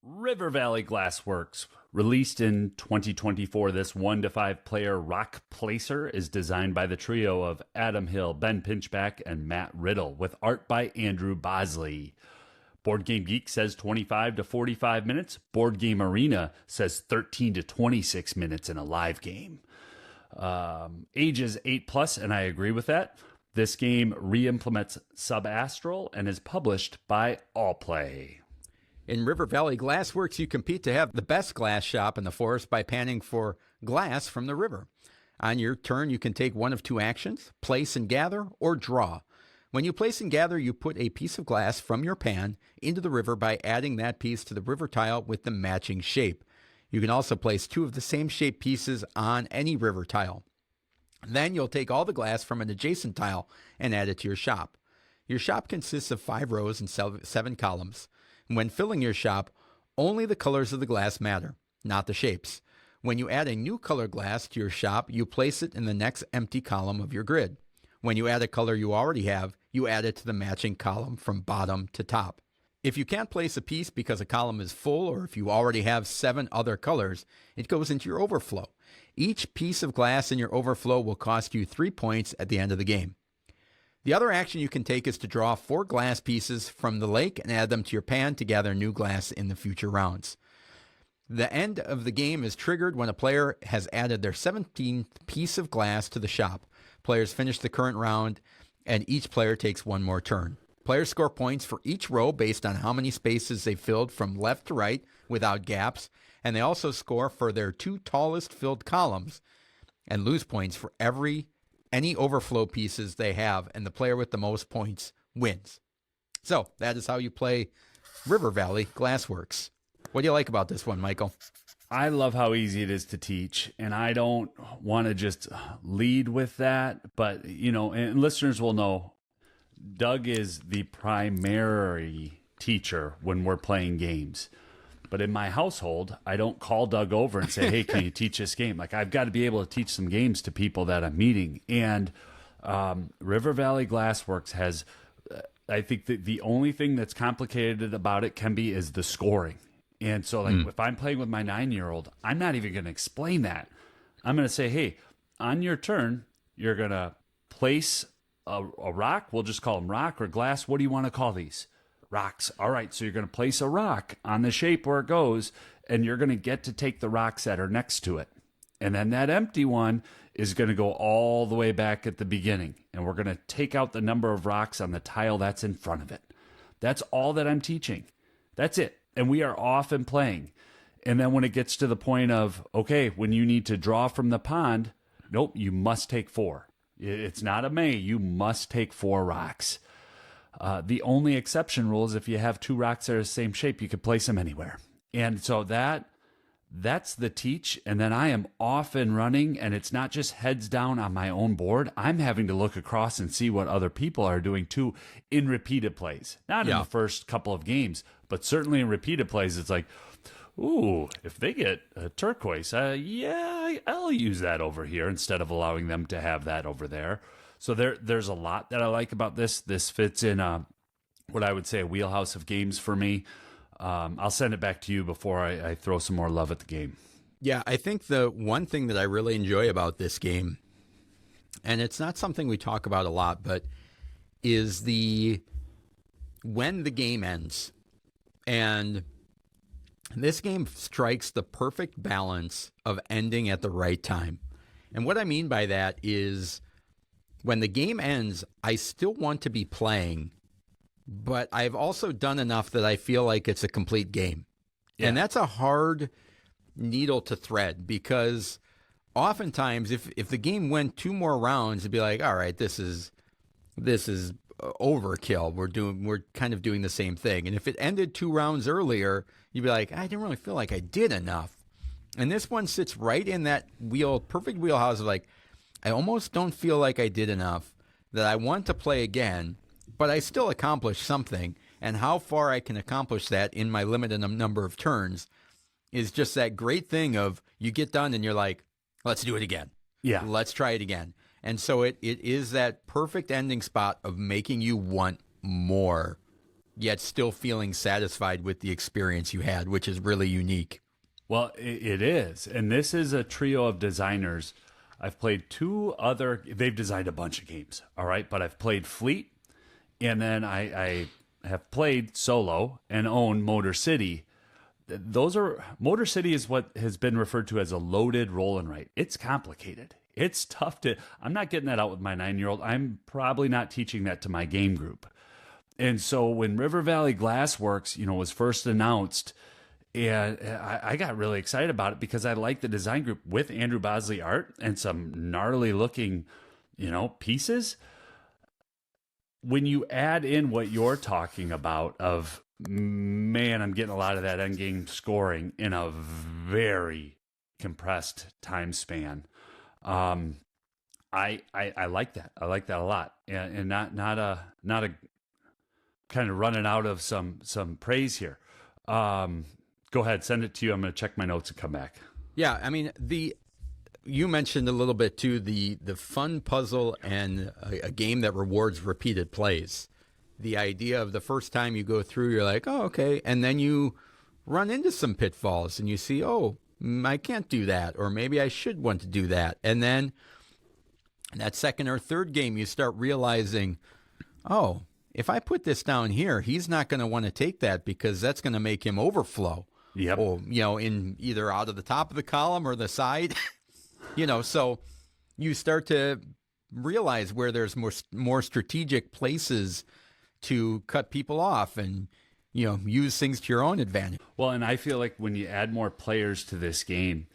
River Valley Glassworks. Released in 2024, this 1 to 5 player rock placer is designed by the trio of Adam Hill, Ben Pinchback, and Matt Riddle, with art by Andrew Bosley. Board Game Geek says 25 to 45 minutes. Board Game Arena says 13 to 26 minutes in a live game. Ages 8+, and I agree with that. This game re-implements Sub-Astral and is published by AllPlay. In River Valley Glassworks, you compete to have the best glass shop in the forest by panning for glass from the river. On your turn, you can take one of two actions: place and gather, or draw. When you place and gather, you put a piece of glass from your pan into the river by adding that piece to the river tile with the matching shape. You can also place two of the same shape pieces on any river tile. Then you'll take all the glass from an adjacent tile and add it to your shop. Your shop consists of 5 rows and 7 columns. When filling your shop, only the colors of the glass matter, not the shapes. When you add a new color glass to your shop, you place it in the next empty column of your grid. When you add a color you already have, you add it to the matching column from bottom to top. If you can't place a piece because a column is full, or if you already have 7 other colors, it goes into your overflow. Each piece of glass in your overflow will cost you 3 points at the end of the game. The other action you can take is to draw 4 glass pieces from the lake and add them to your pan to gather new glass in the future rounds. The end of the game is triggered when a player has added their 17th piece of glass to the shop. Players finish the current round, and each player takes one more turn. Players score points for each row based on how many spaces they filled from left to right without gaps, and they also score for their 2 tallest filled columns and lose points for any overflow pieces they have, and the player with the most points wins. So that is how you play River Valley Glassworks. What do you like about this one, Michael? I love how easy it is to teach, and I don't want to just lead with that, but, and listeners will know, Doug is the primary teacher when we're playing games. But in my household, I don't call Doug over and say, hey, can you teach this game? Like, I've got to be able to teach some games to people that I'm meeting. And River Valley Glassworks has, I think the only thing that's complicated about it is the scoring. And so, if I'm playing with my 9-year-old, I'm not even going to explain that. I'm going to say, hey, on your turn, you're going to place a rock. We'll just call them rock or glass. What do you want to call these? Rocks. All right, so you're going to place a rock on the shape where it goes, and you're going to get to take the rocks that are next to it. And then that empty one is going to go all the way back at the beginning, and we're going to take out the number of rocks on the tile that's in front of it. That's all that I'm teaching. That's it. And we are off and playing. And then when it gets to the point of, okay, when you need to draw from the pond, nope, you must take 4. It's not a may. You must take 4 rocks. The only exception rule is if you have 2 rocks that are the same shape, you can place them anywhere. And so that's the teach. And then I am off and running, and it's not just heads down on my own board. I'm having to look across and see what other people are doing too in repeated plays. Not in the first couple of games, but certainly in repeated plays. It's like, ooh, if they get a turquoise, I'll use that over here instead of allowing them to have that over there. So there's a lot that I like about this. This fits in what I would say a wheelhouse of games for me. I'll send it back to you before I throw some more love at the game. Yeah, I think the one thing that I really enjoy about this game, and it's not something we talk about a lot, but is when the game ends. And this game strikes the perfect balance of ending at the right time. And what I mean by that is, when the game ends, I still want to be playing, but I've also done enough that I feel like it's a complete game. Yeah. And that's a hard needle to thread, because oftentimes if the game went 2 more rounds, it'd be like, all right, this is overkill. We're kind of doing the same thing. And if it ended 2 rounds earlier, you'd be like, I didn't really feel like I did enough. And this one sits right in that perfect wheelhouse of like, I almost don't feel like I did enough, that I want to play again, but I still accomplished something. And how far I can accomplish that in my limited number of turns is just that great thing of you get done and you're like, let's do it again. Yeah. Let's try it again. And so it is that perfect ending spot of making you want more, yet still feeling satisfied with the experience you had, which is really unique. Well, it is. And this is a trio of designers. I've played they've designed a bunch of games, all right? But I've played Fleet, and then I have played solo and own Motor City. Motor City is what has been referred to as a loaded roll and write. It's complicated. It's tough I'm not getting that out with my 9-year-old. I'm probably not teaching that to my game group. And so when River Valley Glassworks, was first announced, and I got really excited about it because I like the design group with Andrew Bosley art and some gnarly looking, pieces. When you add in what you're talking about of, man, I'm getting a lot of that end game scoring in a very compressed time span. I like that. I like that a lot, and not a kind of running out of some praise here. Go ahead, send it to you. I'm going to check my notes and come back. Yeah, I mean, you mentioned a little bit too the fun puzzle and a game that rewards repeated plays. The idea of the first time you go through, you're like, oh, okay, and then you run into some pitfalls and you see, oh, I can't do that, or maybe I should want to do that, and then that second or third game, you start realizing, oh, if I put this down here, he's not going to want to take that because that's going to make him overflow. Yep. Or, in either out of the top of the column or the side, so you start to realize where there's more strategic places to cut people off and, use things to your own advantage. Well, and I feel like when you add more players to this game,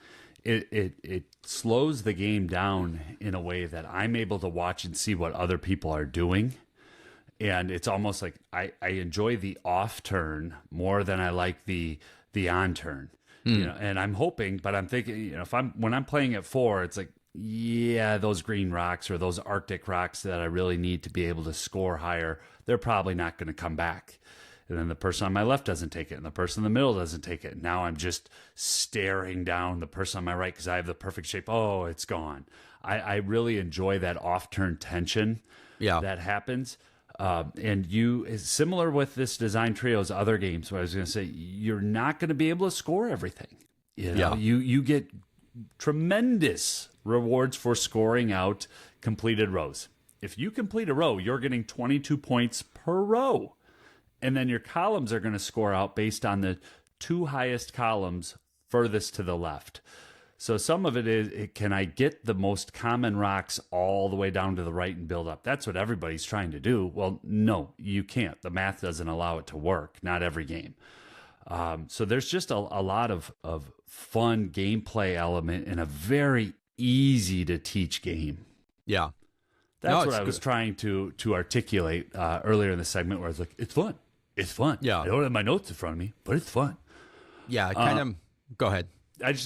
it slows the game down in a way that I'm able to watch and see what other people are doing. And it's almost like I enjoy the off turn more than I like the on turn. And I'm hoping, but I'm thinking, when I'm playing at 4, it's like, yeah, those green rocks or those Arctic rocks that I really need to be able to score higher, they're probably not going to come back. And then the person on my left doesn't take it, and the person in the middle doesn't take it. Now I'm just staring down the person on my right because I have the perfect shape. Oh, it's gone. I really enjoy that off-turn tension that happens. And similar with this design trio's other games, where I was going to say, you're not going to be able to score everything. You get tremendous rewards for scoring out completed rows. If you complete a row, you're getting 22 points per row. And then your columns are going to score out based on the 2 highest columns furthest to the left. So some of it is, can I get the most common rocks all the way down to the right and build up? That's what everybody's trying to do. Well, no, you can't. The math doesn't allow it to work. Not every game. So there's just a lot of fun gameplay element in a very easy to teach game. Yeah. That's what I was trying to articulate earlier in the segment, where I was like, it's fun. It's fun. Yeah. I don't have my notes in front of me, but it's fun. Yeah, go ahead.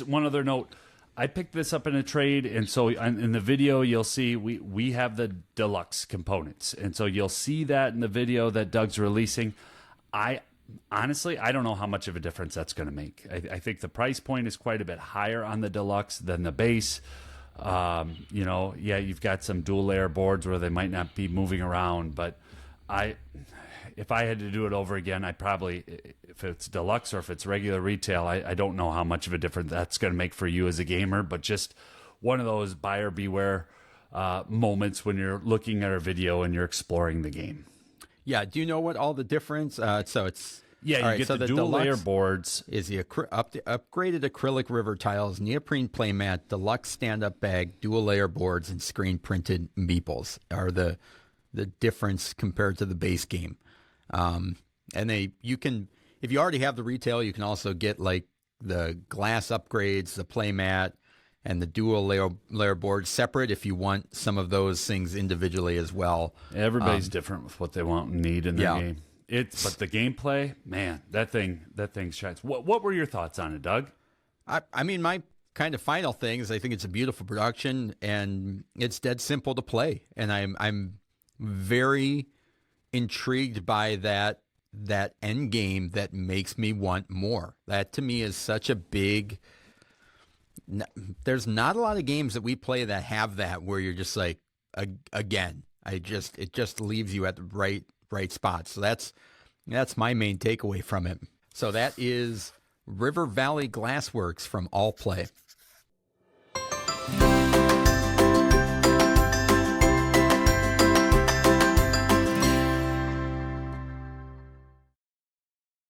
One other note. I picked this up in a trade, and so in the video you'll see we have the deluxe components, and so you'll see that in the video that Doug's releasing. Honestly, I don't know how much of a difference that's going to make. I think the price point is quite a bit higher on the deluxe than the base. You've got some dual layer boards where they might not be moving around, but if I had to do it over again, I'd probably, if it's deluxe or if it's regular retail, I don't know how much of a difference that's going to make for you as a gamer, but just one of those buyer beware moments when you're looking at our video and you're exploring the game. Yeah. Do you know what all the difference? So it's get the dual layer boards. Is the upgraded acrylic river tiles, neoprene playmat, deluxe stand-up bag, dual layer boards, and screen printed meeples are the difference compared to the base game. And you can, if you already have the retail, you can also get like the glass upgrades, the playmat, and the dual layer board separate if you want some of those things individually as well. Everybody's different with what they want and need in their game. But the gameplay, man, that thing shines. What were your thoughts on it, Doug? I mean, my kind of final thing is I think it's a beautiful production and it's dead simple to play, and I'm very intrigued by that end game that makes me want more. That to me is such a big. There's not a lot of games that we play that have that where you're just like, again. It just leaves you at the bright spots. So that's my main takeaway from it. So that is River Valley Glassworks from AllPlay.